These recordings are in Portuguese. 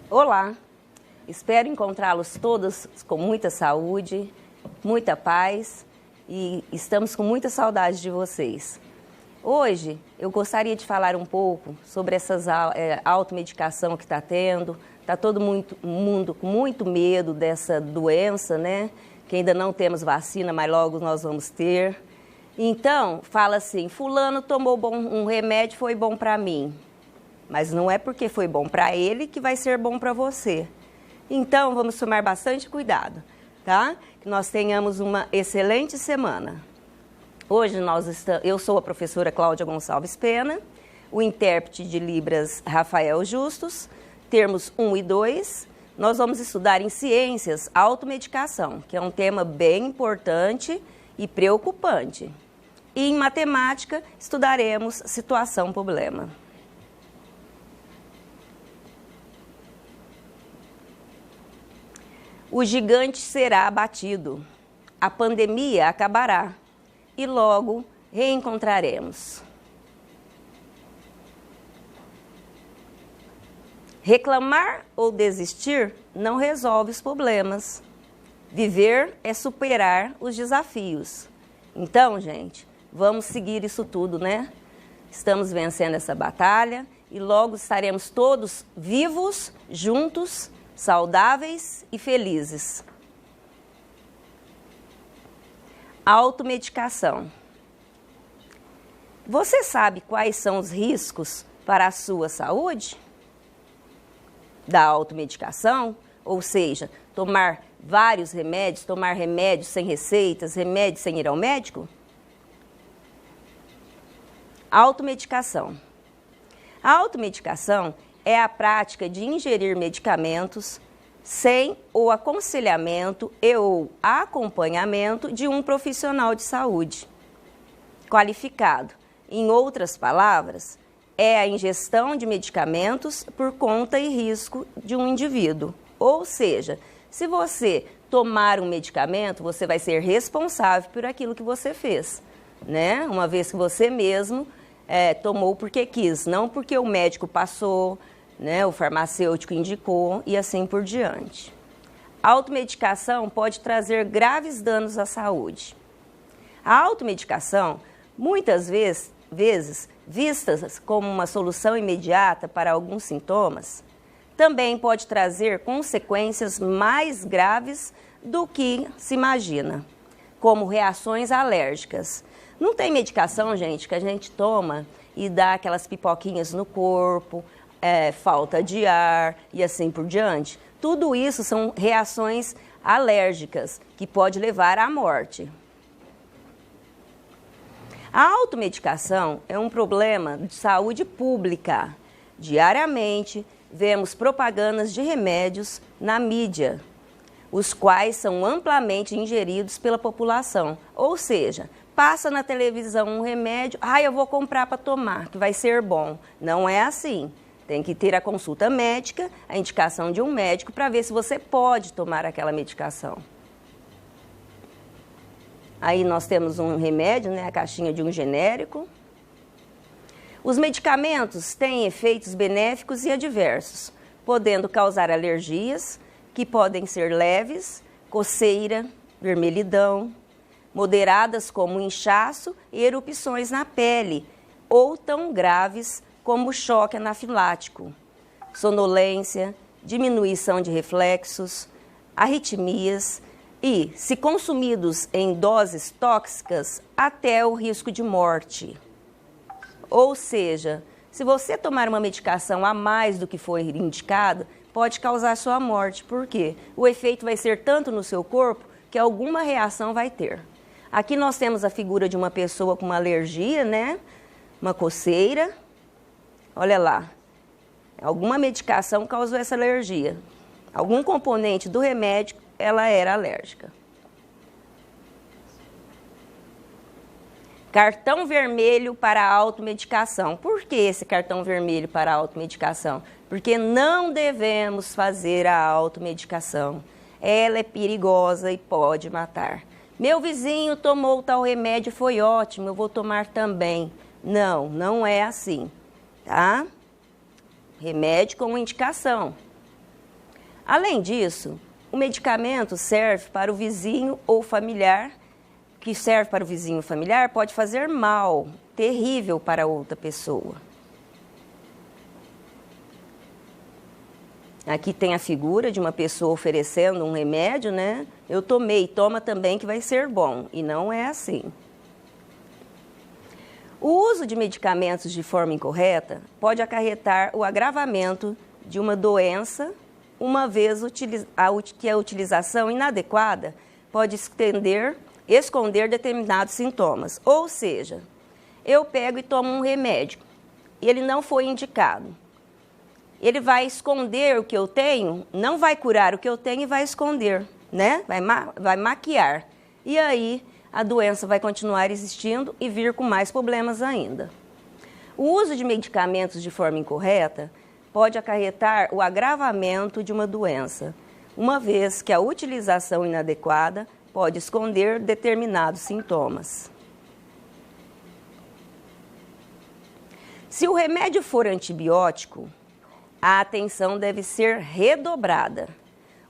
Olá, espero encontrá-los todos com muita saúde, muita paz e estamos com muita saudade de vocês. Hoje eu gostaria de falar um pouco sobre essa automedicação que está tendo. Está todo mundo com muito medo dessa doença, né? Que ainda não temos vacina, mas logo nós vamos ter. Então, fala assim, fulano tomou um remédio, foi bom para mim. Mas não é porque foi bom para ele que vai ser bom para você. Então, vamos tomar bastante cuidado, tá? Que nós tenhamos uma excelente semana. Hoje eu sou a professora Cláudia Gonçalves Pena, o intérprete de Libras Rafael Justus, termos 1 e 2. Nós vamos estudar em ciências automedicação, que é um tema bem importante e preocupante. E em matemática estudaremos situação-problema. O gigante será abatido, a pandemia acabará e logo reencontraremos. Reclamar ou desistir não resolve os problemas. Viver é superar os desafios. Então, gente, vamos seguir isso tudo, né? Estamos vencendo essa batalha e logo estaremos todos vivos, juntos, saudáveis e felizes. Automedicação. Você sabe quais são os riscos para a sua saúde da automedicação? Ou seja, tomar vários remédios, tomar remédios sem receitas, remédios sem ir ao médico? Automedicação. A automedicação é a prática de ingerir medicamentos sem o aconselhamento ou acompanhamento de um profissional de saúde qualificado. Em outras palavras, é a ingestão de medicamentos por conta e risco de um indivíduo. Ou seja, se você tomar um medicamento, você vai ser responsável por aquilo que você fez, né? Uma vez que você mesmo tomou porque quis, não porque o médico passou, né, o farmacêutico indicou e assim por diante. A automedicação pode trazer graves danos à saúde. A automedicação, muitas vezes vistas como uma solução imediata para alguns sintomas, também pode trazer consequências mais graves do que se imagina, como reações alérgicas. Não tem medicação, gente, que a gente toma e dá aquelas pipoquinhas no corpo, falta de ar e assim por diante. Tudo isso são reações alérgicas que pode levar à morte. A automedicação é um problema de saúde pública. Diariamente, vemos propagandas de remédios na mídia, os quais são amplamente ingeridos pela população. Ou seja, passa na televisão um remédio, eu vou comprar para tomar, que vai ser bom. Não é assim. Tem que ter a consulta médica, a indicação de um médico para ver se você pode tomar aquela medicação. Aí nós temos um remédio, né, a caixinha de um genérico. Os medicamentos têm efeitos benéficos e adversos, podendo causar alergias, que podem ser leves, coceira, vermelhidão, moderadas como inchaço e erupções na pele, ou tão graves como choque anafilático, sonolência, diminuição de reflexos, arritmias e, se consumidos em doses tóxicas, até o risco de morte. Ou seja, se você tomar uma medicação a mais do que foi indicado, pode causar sua morte. Por quê? O efeito vai ser tanto no seu corpo que alguma reação vai ter. Aqui nós temos a figura de uma pessoa com uma alergia, né? Uma coceira. Olha lá, alguma medicação causou essa alergia. Algum componente do remédio, ela era alérgica. Cartão vermelho para a automedicação. Por que esse cartão vermelho para a automedicação? Porque não devemos fazer a automedicação. Ela é perigosa e pode matar. Meu vizinho tomou tal remédio, foi ótimo, eu vou tomar também. Não, não é assim. Tá? Remédio com indicação. Além disso, o medicamento serve para o vizinho ou familiar, que serve para o vizinho familiar pode fazer mal, terrível para outra pessoa. Aqui tem a figura de uma pessoa oferecendo um remédio, né? Eu tomei, toma também que vai ser bom. E não é assim. O uso de medicamentos de forma incorreta pode acarretar o agravamento de uma doença, uma vez que a utilização inadequada pode esconder determinados sintomas. Ou seja, eu pego e tomo um remédio e ele não foi indicado. Ele vai esconder o que eu tenho, não vai curar o que eu tenho e vai esconder, né? Vai maquiar. E aí a doença vai continuar existindo e vir com mais problemas ainda. O uso de medicamentos de forma incorreta pode acarretar o agravamento de uma doença, uma vez que a utilização inadequada pode esconder determinados sintomas. Se o remédio for antibiótico, a atenção deve ser redobrada.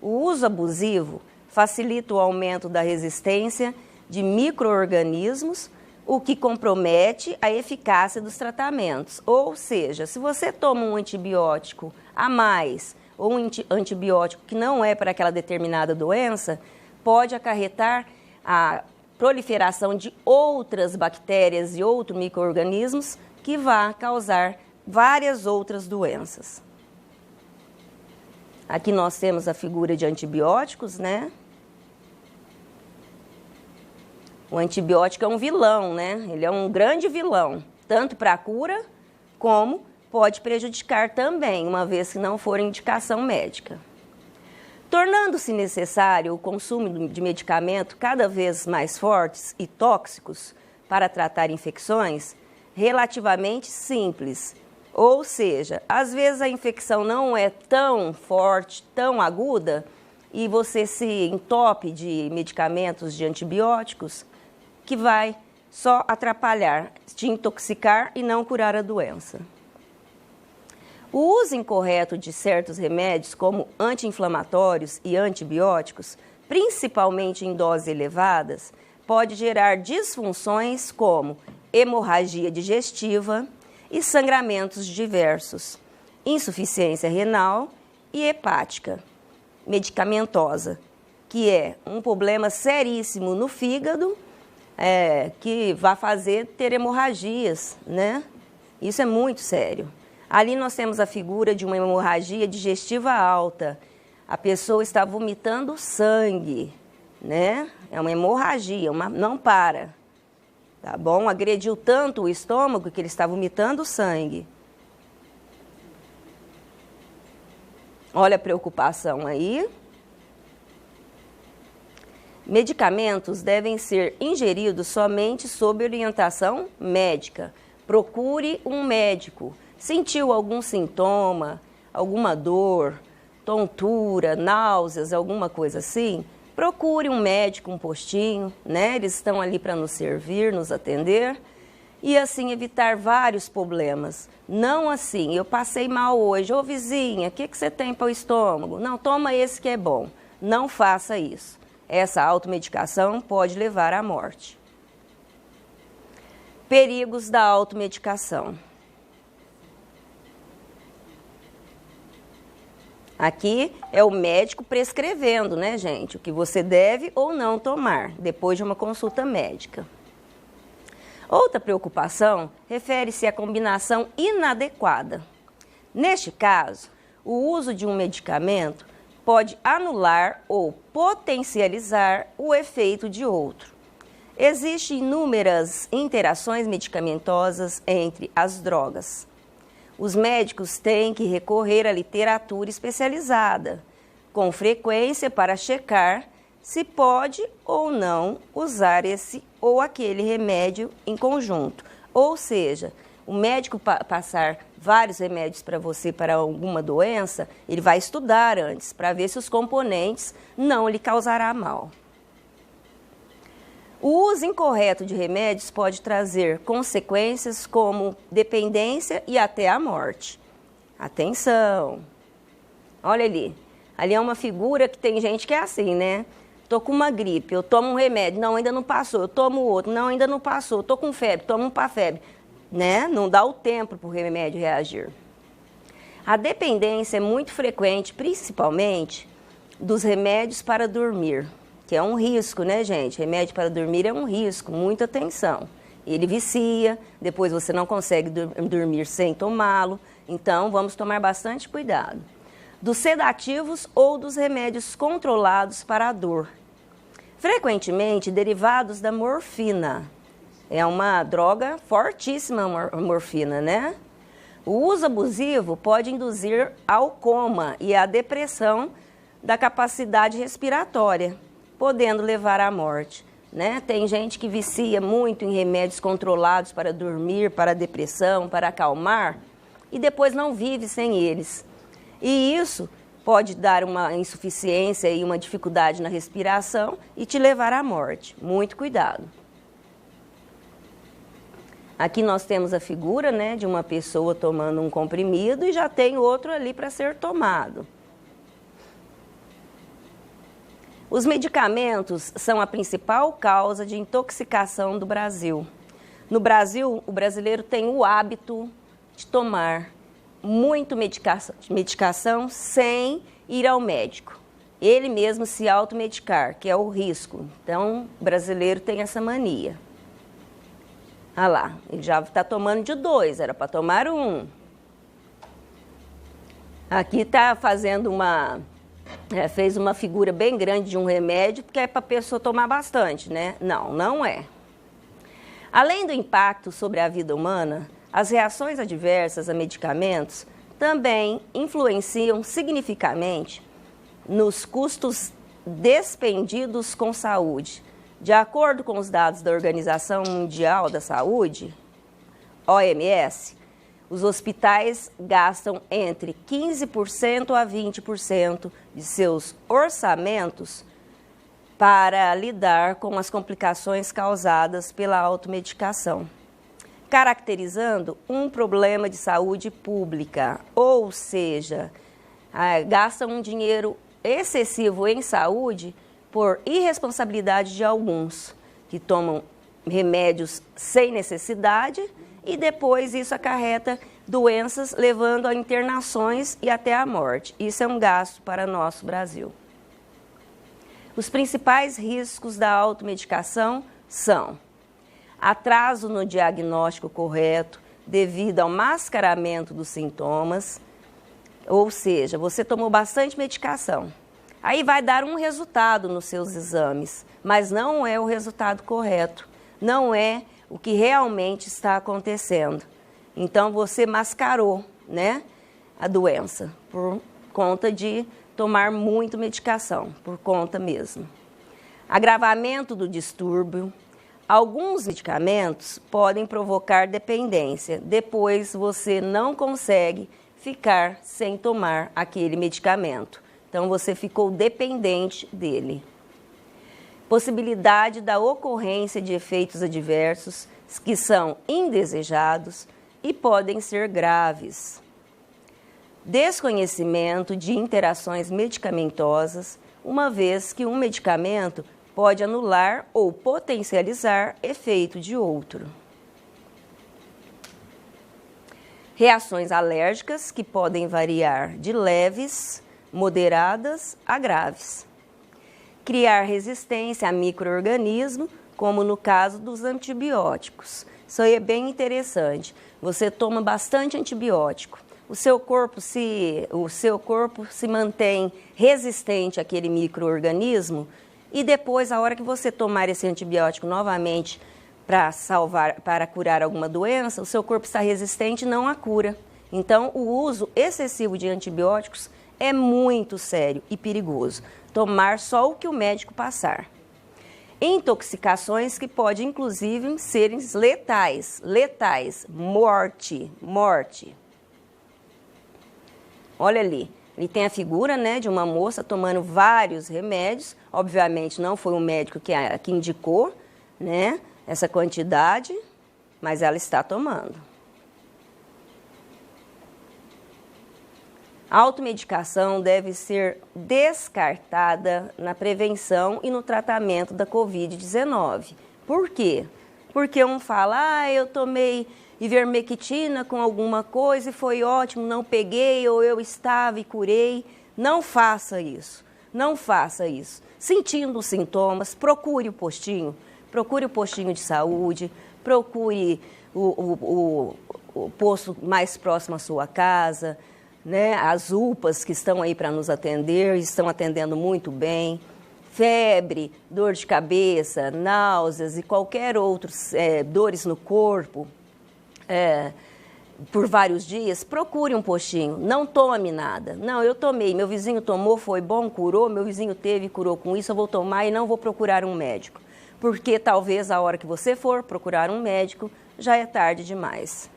O uso abusivo facilita o aumento da resistência de micro-organismos, o que compromete a eficácia dos tratamentos. Ou seja, se você toma um antibiótico a mais ou um antibiótico que não é para aquela determinada doença, pode acarretar a proliferação de outras bactérias e outros micro-organismos que vá causar várias outras doenças. Aqui nós temos a figura de antibióticos, né? O antibiótico é um vilão, né? Ele é um grande vilão, tanto para a cura, como pode prejudicar também, uma vez que não for indicação médica. Tornando-se necessário o consumo de medicamentos cada vez mais fortes e tóxicos para tratar infecções, relativamente simples. Ou seja, às vezes a infecção não é tão forte, tão aguda, e você se entope de medicamentos de antibióticos, que vai só atrapalhar, te intoxicar e não curar a doença. O uso incorreto de certos remédios, como anti-inflamatórios e antibióticos, principalmente em doses elevadas, pode gerar disfunções como hemorragia digestiva e sangramentos diversos, insuficiência renal e hepática medicamentosa, que é um problema seríssimo no fígado, que vai fazer ter hemorragias, né? Isso é muito sério. Ali nós temos a figura de uma hemorragia digestiva alta. A pessoa está vomitando sangue, né? É uma hemorragia, não para. Tá bom? Agrediu tanto o estômago que ele está vomitando sangue. Olha a preocupação aí. Medicamentos devem ser ingeridos somente sob orientação médica. Procure um médico. Sentiu algum sintoma, alguma dor, tontura, náuseas, alguma coisa assim? Procure um médico, um postinho, né? Eles estão ali para nos servir, nos atender e assim evitar vários problemas. Não assim, eu passei mal hoje, ô vizinha, o que você tem para o estômago? Não, toma esse que é bom. Não faça isso. Essa automedicação pode levar à morte. Perigos da automedicação. Aqui é o médico prescrevendo, né, gente? O que você deve ou não tomar, depois de uma consulta médica. Outra preocupação refere-se à combinação inadequada. Neste caso, o uso de um medicamento pode anular ou potencializar o efeito de outro. Existem inúmeras interações medicamentosas entre as drogas. Os médicos têm que recorrer à literatura especializada, com frequência para checar se pode ou não usar esse ou aquele remédio em conjunto. Ou seja, o médico passar vários remédios para você para alguma doença, ele vai estudar antes para ver se os componentes não lhe causará mal. O uso incorreto de remédios pode trazer consequências como dependência e até a morte. Atenção! Olha ali, Ali é uma figura que tem gente que é assim, né? Tô com uma gripe, eu tomo um remédio, não, ainda não passou, eu tomo outro, não, ainda não passou, tô com febre, tomo um para febre, né? Não dá o tempo para o remédio reagir. A dependência é muito frequente, principalmente dos remédios para dormir, que é um risco, né, gente? Remédio para dormir é um risco, muita atenção. Ele vicia, depois você não consegue dormir sem tomá-lo, então vamos tomar bastante cuidado. Dos sedativos ou dos remédios controlados para a dor. Frequentemente derivados da morfina. É uma droga fortíssima, a morfina, né? O uso abusivo pode induzir ao coma e à depressão da capacidade respiratória, podendo levar à morte, né? Tem gente que vicia muito em remédios controlados para dormir, para depressão, para acalmar, e depois não vive sem eles. E isso pode dar uma insuficiência e uma dificuldade na respiração e te levar à morte. Muito cuidado. Aqui nós temos a figura, né, de uma pessoa tomando um comprimido e já tem outro ali para ser tomado. Os medicamentos são a principal causa de intoxicação do Brasil. No Brasil, o brasileiro tem o hábito de tomar muito medicação sem ir ao médico. Ele mesmo se automedicar, que é o risco. Então, o brasileiro tem essa mania. Ah lá, ele já está tomando de 2, era para tomar 1. Aqui está fazendo fez uma figura bem grande de um remédio, porque é para a pessoa tomar bastante, né? Não, não é. Além do impacto sobre a vida humana, as reações adversas a medicamentos também influenciam significativamente nos custos despendidos com saúde. De acordo com os dados da Organização Mundial da Saúde, OMS, os hospitais gastam entre 15% a 20% de seus orçamentos para lidar com as complicações causadas pela automedicação, caracterizando um problema de saúde pública, ou seja, gastam um dinheiro excessivo em saúde por irresponsabilidade de alguns, que tomam remédios sem necessidade e depois isso acarreta doenças, levando a internações e até a morte. Isso é um gasto para nosso Brasil. Os principais riscos da automedicação são atraso no diagnóstico correto devido ao mascaramento dos sintomas, ou seja, você tomou bastante medicação. Aí vai dar um resultado nos seus exames, mas não é o resultado correto, não é o que realmente está acontecendo. Então você mascarou, né, a doença por conta de tomar muito medicação, por conta mesmo. Agravamento do distúrbio. Alguns medicamentos podem provocar dependência, depois você não consegue ficar sem tomar aquele medicamento. Então você ficou dependente dele. Possibilidade da ocorrência de efeitos adversos que são indesejados e podem ser graves. Desconhecimento de interações medicamentosas, uma vez que um medicamento pode anular ou potencializar efeito de outro. Reações alérgicas que podem variar de leves, moderadas a graves. Criar resistência a micro-organismos, como no caso dos antibióticos. Isso aí é bem interessante. Você toma bastante antibiótico. O seu corpo se mantém resistente àquele micro-organismo e depois, a hora que você tomar esse antibiótico novamente para curar alguma doença, o seu corpo está resistente e não a cura. Então, o uso excessivo de antibióticos é muito sério e perigoso. Tomar só o que o médico passar. Intoxicações que podem, inclusive, serem letais, morte. Olha ali, ele tem a figura, né, de uma moça tomando vários remédios. Obviamente não foi o médico que indicou, né, essa quantidade, mas ela está tomando. A automedicação deve ser descartada na prevenção e no tratamento da Covid-19. Por quê? Porque um fala, eu tomei ivermectina com alguma coisa e foi ótimo, não peguei, ou eu estava e curei. Não faça isso, não faça isso. Sentindo os sintomas, procure o postinho de saúde, procure o posto mais próximo à sua casa, né? As UPAs que estão aí para nos atender, estão atendendo muito bem. Febre, dor de cabeça, náuseas e qualquer outros dores no corpo por vários dias, procure um postinho, não tome nada. Não, eu tomei, meu vizinho tomou, foi bom, curou, meu vizinho teve, curou com isso, eu vou tomar e não vou procurar um médico. Porque talvez a hora que você for procurar um médico, já é tarde demais.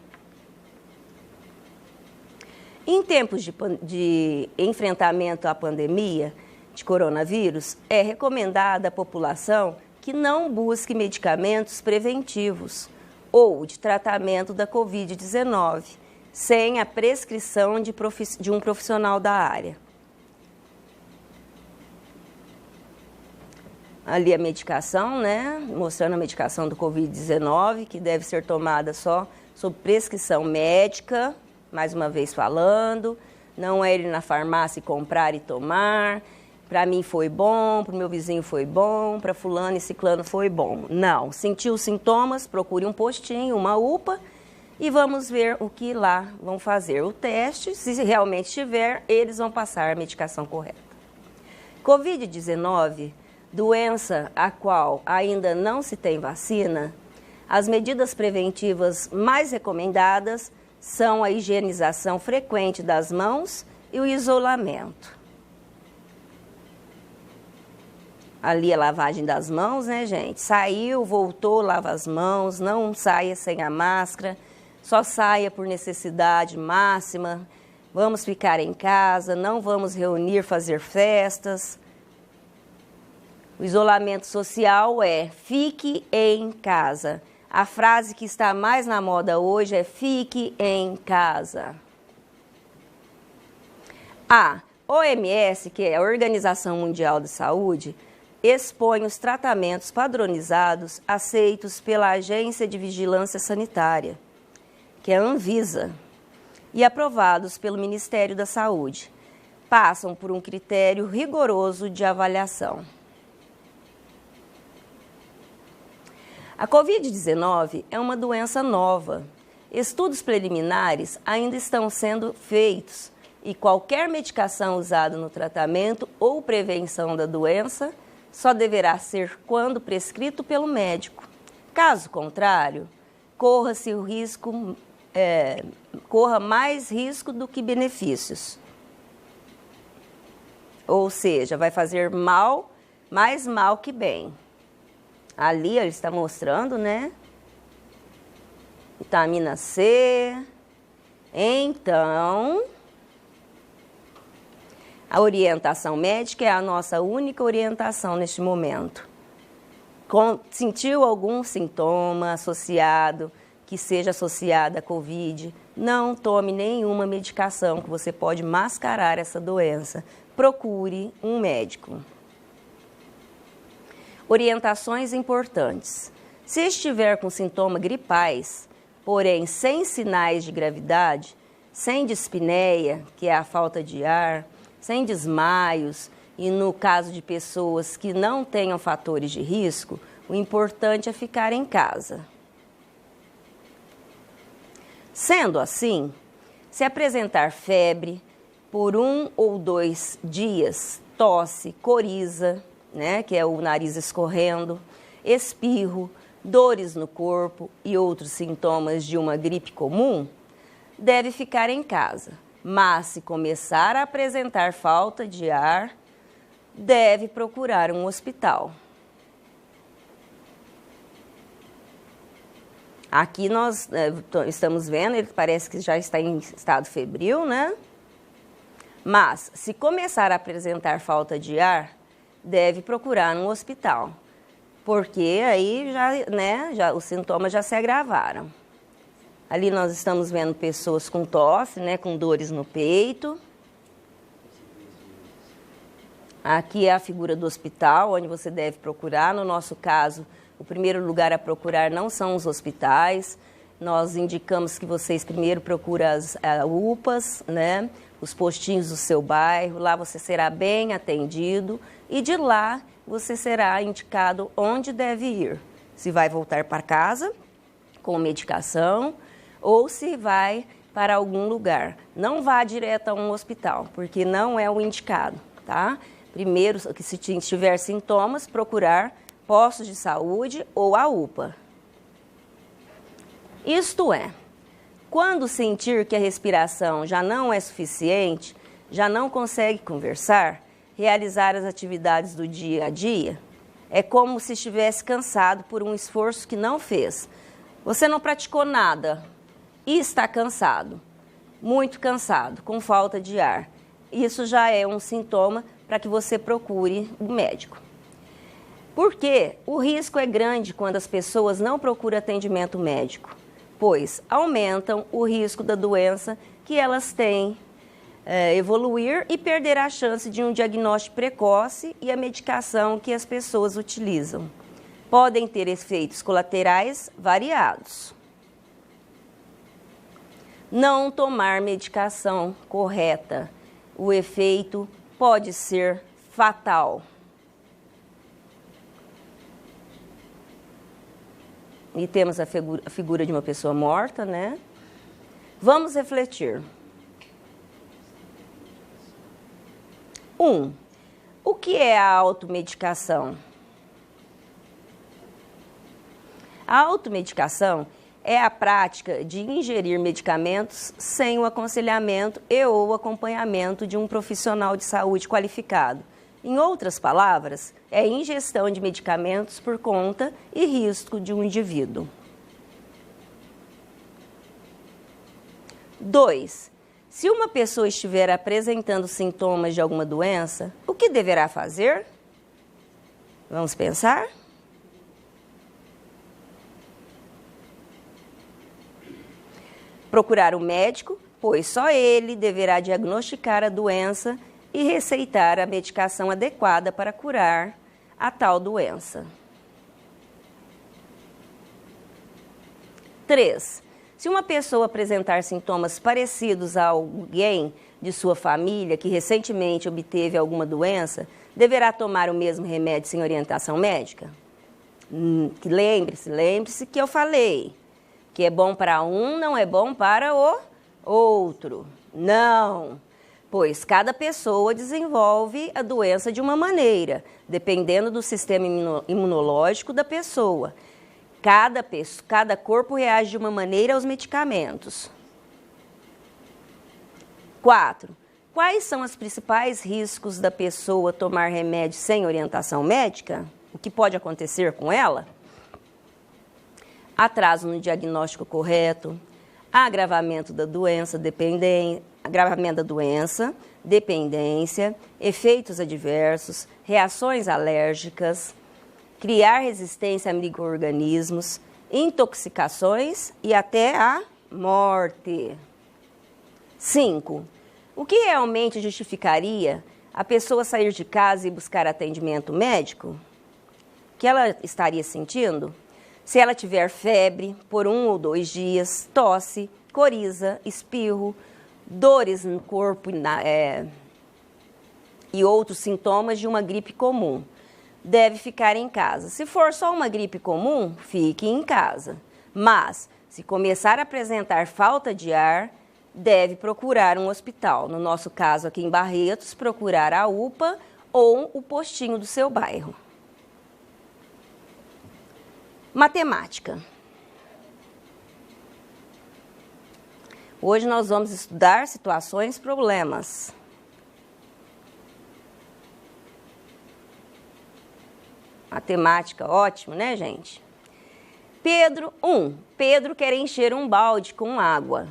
Em tempos de enfrentamento à pandemia de coronavírus, é recomendada à população que não busque medicamentos preventivos ou de tratamento da Covid-19, sem a prescrição de um profissional da área. Ali a medicação, né? Mostrando a medicação do Covid-19, que deve ser tomada só sob prescrição médica, mais uma vez falando, não é ir na farmácia e comprar e tomar. Para mim foi bom, para o meu vizinho foi bom, para fulano e ciclano foi bom. Não, sentiu os sintomas, procure um postinho, uma UPA e vamos ver o que lá vão fazer. O teste, se realmente tiver, eles vão passar a medicação correta. Covid-19, doença a qual ainda não se tem vacina, as medidas preventivas mais recomendadas são a higienização frequente das mãos e o isolamento. Ali a lavagem das mãos, né, gente? Saiu, voltou, lava as mãos, não saia sem a máscara, só saia por necessidade máxima. Vamos ficar em casa, não vamos reunir, fazer festas. O isolamento social é fique em casa. A frase que está mais na moda hoje é fique em casa. A OMS, que é a Organização Mundial de Saúde, expõe os tratamentos padronizados aceitos pela Agência de Vigilância Sanitária, que é a Anvisa, e aprovados pelo Ministério da Saúde. Passam por um critério rigoroso de avaliação. A Covid-19 é uma doença nova. Estudos preliminares ainda estão sendo feitos e qualquer medicação usada no tratamento ou prevenção da doença só deverá ser quando prescrito pelo médico. Caso contrário, corra-se o risco, corra mais risco do que benefícios. Ou seja, vai fazer mal, mais mal que bem. Ali ele está mostrando, né? Vitamina C. Então, a orientação médica é a nossa única orientação neste momento. Sentiu algum sintoma associado, que seja associado à Covid, não tome nenhuma medicação que você pode mascarar essa doença. Procure um médico. Orientações importantes. Se estiver com sintomas gripais, porém sem sinais de gravidade, sem dispneia, que é a falta de ar, sem desmaios, e no caso de pessoas que não tenham fatores de risco, o importante é ficar em casa. Sendo assim, se apresentar febre por 1 ou 2 dias, tosse, coriza, né, que é o nariz escorrendo, espirro, dores no corpo e outros sintomas de uma gripe comum, deve ficar em casa. Mas se começar a apresentar falta de ar, deve procurar um hospital. Aqui nós estamos vendo, ele parece que já está em estado febril, né? Mas se começar a apresentar falta de ar, deve procurar um hospital, porque aí os sintomas já se agravaram. Ali nós estamos vendo pessoas com tosse, né, com dores no peito, Aqui é a figura do hospital, onde você deve procurar. No nosso caso, o primeiro lugar a procurar não são os hospitais. Nós indicamos que vocês primeiro procurem as UPAs, né? Os postinhos do seu bairro. Lá você será bem atendido e de lá você será indicado onde deve ir. Se vai voltar para casa com medicação ou se vai para algum lugar. Não vá direto a um hospital, porque não é o indicado, tá? Primeiro, se tiver sintomas, procurar postos de saúde ou a UPA. Isto é, quando sentir que a respiração já não é suficiente, já não consegue conversar, realizar as atividades do dia a dia, é como se estivesse cansado por um esforço que não fez. Você não praticou nada e está cansado, muito cansado, com falta de ar. Isso já é um sintoma para que você procure o médico. Porque o risco é grande quando as pessoas não procuram atendimento médico, pois aumentam o risco da doença que elas têm evoluir e perder a chance de um diagnóstico precoce e a medicação que as pessoas utilizam. Podem ter efeitos colaterais variados. Não tomar medicação correta. O efeito pode ser fatal. E temos a figura de uma pessoa morta, né? Vamos refletir. 1. O que é a automedicação? A automedicação é a prática de ingerir medicamentos sem o aconselhamento e ou acompanhamento de um profissional de saúde qualificado. Em outras palavras, é a ingestão de medicamentos por conta e risco de um indivíduo. 2. Se uma pessoa estiver apresentando sintomas de alguma doença, o que deverá fazer? Vamos pensar? Procurar o médico, pois só ele deverá diagnosticar a doença e receitar a medicação adequada para curar a tal doença. 3. Se uma pessoa apresentar sintomas parecidos a alguém de sua família que recentemente obteve alguma doença, deverá tomar o mesmo remédio sem orientação médica? Lembre-se que eu falei que é bom para um, não é bom para o outro. Não, pois cada pessoa desenvolve a doença de uma maneira, dependendo do sistema imunológico da pessoa. Cada corpo reage de uma maneira aos medicamentos. 4. Quais são os principais riscos da pessoa tomar remédio sem orientação médica? O que pode acontecer com ela? Atraso no diagnóstico correto, agravamento da doença, dependência, efeitos adversos, reações alérgicas, criar resistência a micro-organismos, intoxicações e até a morte. 5. O que realmente justificaria a pessoa sair de casa e buscar atendimento médico? O que ela estaria sentindo? Se ela tiver febre por 1 ou 2 dias, tosse, coriza, espirro, dores no corpo e outros sintomas de uma gripe comum, deve ficar em casa. Se for só uma gripe comum, fique em casa. Mas, se começar a apresentar falta de ar, deve procurar um hospital. No nosso caso aqui em Barretos, procurar a UPA ou o postinho do seu bairro. Matemática. Hoje nós vamos estudar situações, problemas. Matemática, ótimo, né, gente? Pedro quer encher um balde com água.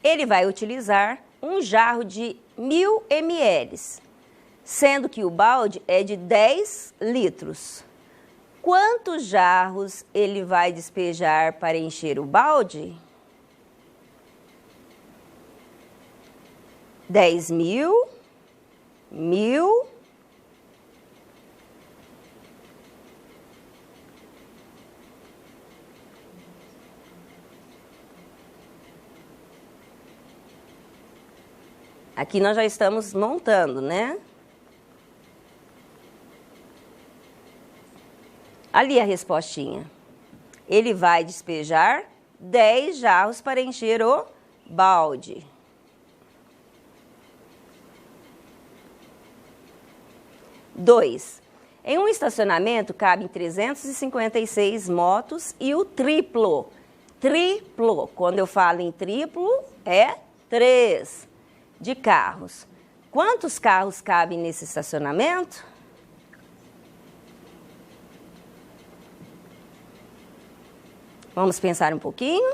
Ele vai utilizar um jarro de 1000 ml, sendo que o balde é de 10 litros. Quantos jarros ele vai despejar para encher o balde? 10.000, 1.000 Aqui nós já estamos montando, né? Ali a respostinha. Ele vai despejar 10 jarros para encher o balde. Dois. Em um estacionamento cabem 356 motos e o triplo. Triplo, quando eu falo em triplo, é 3 de carros. Quantos carros cabem nesse estacionamento? Vamos pensar um pouquinho.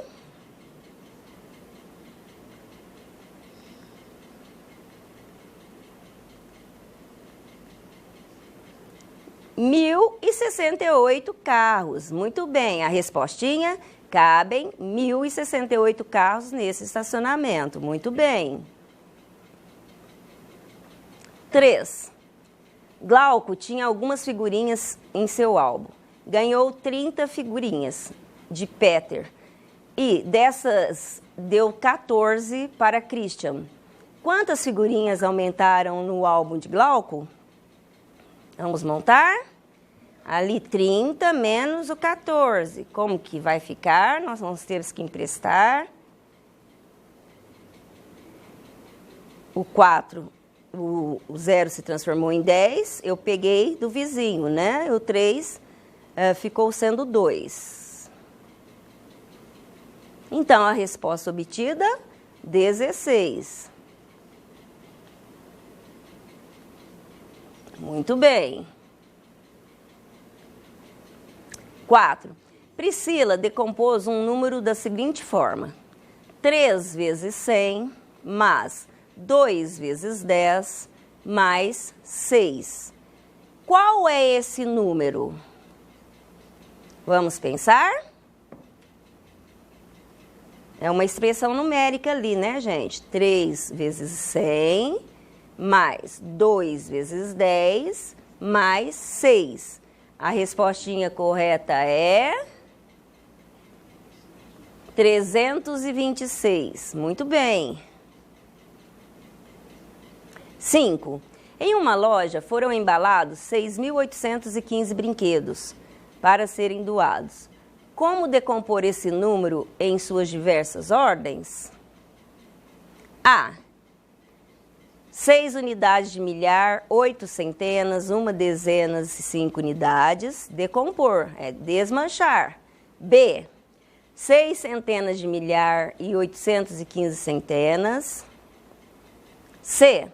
Mil e 68 carros. Muito bem, a respostinha, cabem 1.068 carros nesse estacionamento. Muito bem. 3. Glauco tinha algumas figurinhas em seu álbum. Ganhou 30 figurinhas de Peter e dessas deu 14 para Christian. Quantas figurinhas aumentaram no álbum de Glauco? Vamos montar? Ali 30 menos o 14. Como que vai ficar? Nós vamos ter que emprestar. O 4, o 0 se transformou em 10. Eu peguei do vizinho, né? O 3 ficou sendo 2. Então, a resposta obtida, 16. Muito bem. 4. Priscila decompôs um número da seguinte forma. 3 vezes 100 mais 2 vezes 10 mais 6. Qual é esse número? Vamos pensar? É uma expressão numérica ali, né, gente? 3 vezes 100 mais 2 vezes 10 mais 6. A respostinha correta é 326. Muito bem. 5. Em uma loja foram embalados 6.815 brinquedos para serem doados. Como decompor esse número em suas diversas ordens? A. 6 unidades de milhar, 8 centenas, 1 dezenas e 5 unidades. Decompor, é desmanchar. B. 6 centenas de milhar e 815 centenas. C.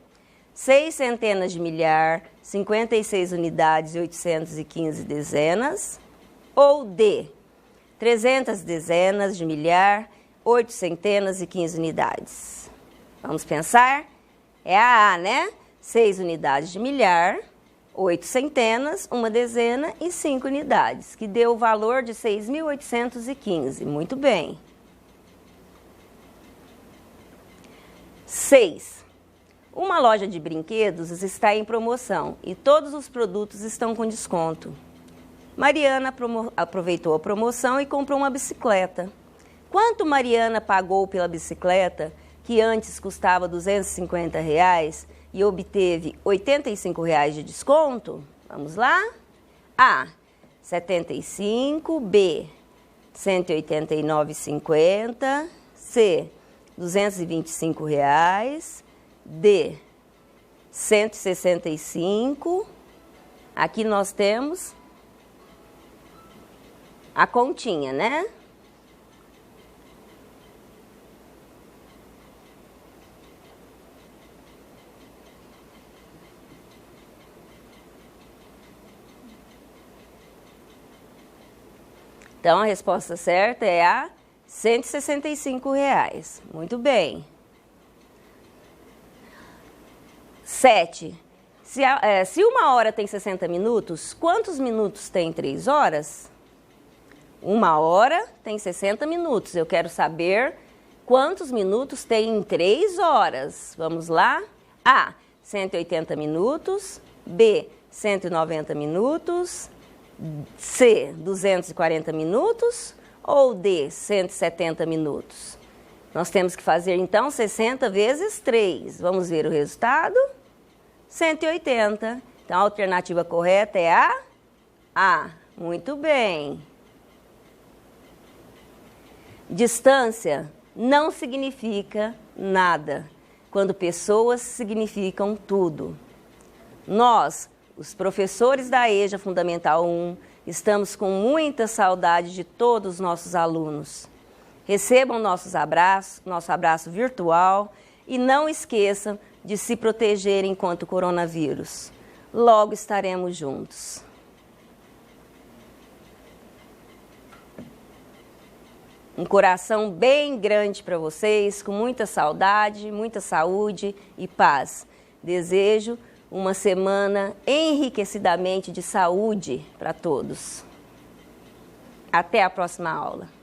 6 centenas de milhar, 56 unidades e 815 dezenas. Ou D. 300 dezenas de milhar, 8 centenas e 15 unidades. Vamos pensar? É a A, né? 6 unidades de milhar, 8 centenas, 1 dezena e 5 unidades, que deu o valor de 6.815. Muito bem. 6. Uma loja de brinquedos está em promoção e todos os produtos estão com desconto. Mariana aproveitou a promoção e comprou uma bicicleta. Quanto Mariana pagou pela bicicleta, que antes custava R$ 250 e obteve R$ 85 de desconto? Vamos lá? A. 75. B. 189,50. C. R$ 225. D. 165. Aqui nós temos a continha, né? Então, a resposta certa é a R$ 165. Muito bem. 7. Se uma hora tem 60 minutos, quantos minutos tem 3 horas? Uma hora tem 60 minutos. Eu quero saber quantos minutos tem em 3 horas. Vamos lá? A. 180 minutos. B. 190 minutos. C. 240 minutos. Ou D. 170 minutos. Nós temos que fazer, então, 60 vezes 3. Vamos ver o resultado? 180. Então, a alternativa correta é a A. Muito bem. Distância não significa nada, quando pessoas significam tudo. Nós, os professores da EJA Fundamental 1, estamos com muita saudade de todos os nossos alunos. Recebam nosso abraço virtual e não esqueçam de se protegerem contra o coronavírus. Logo estaremos juntos. Um coração bem grande para vocês, com muita saudade, muita saúde e paz. Desejo uma semana enriquecidamente de saúde para todos. Até a próxima aula.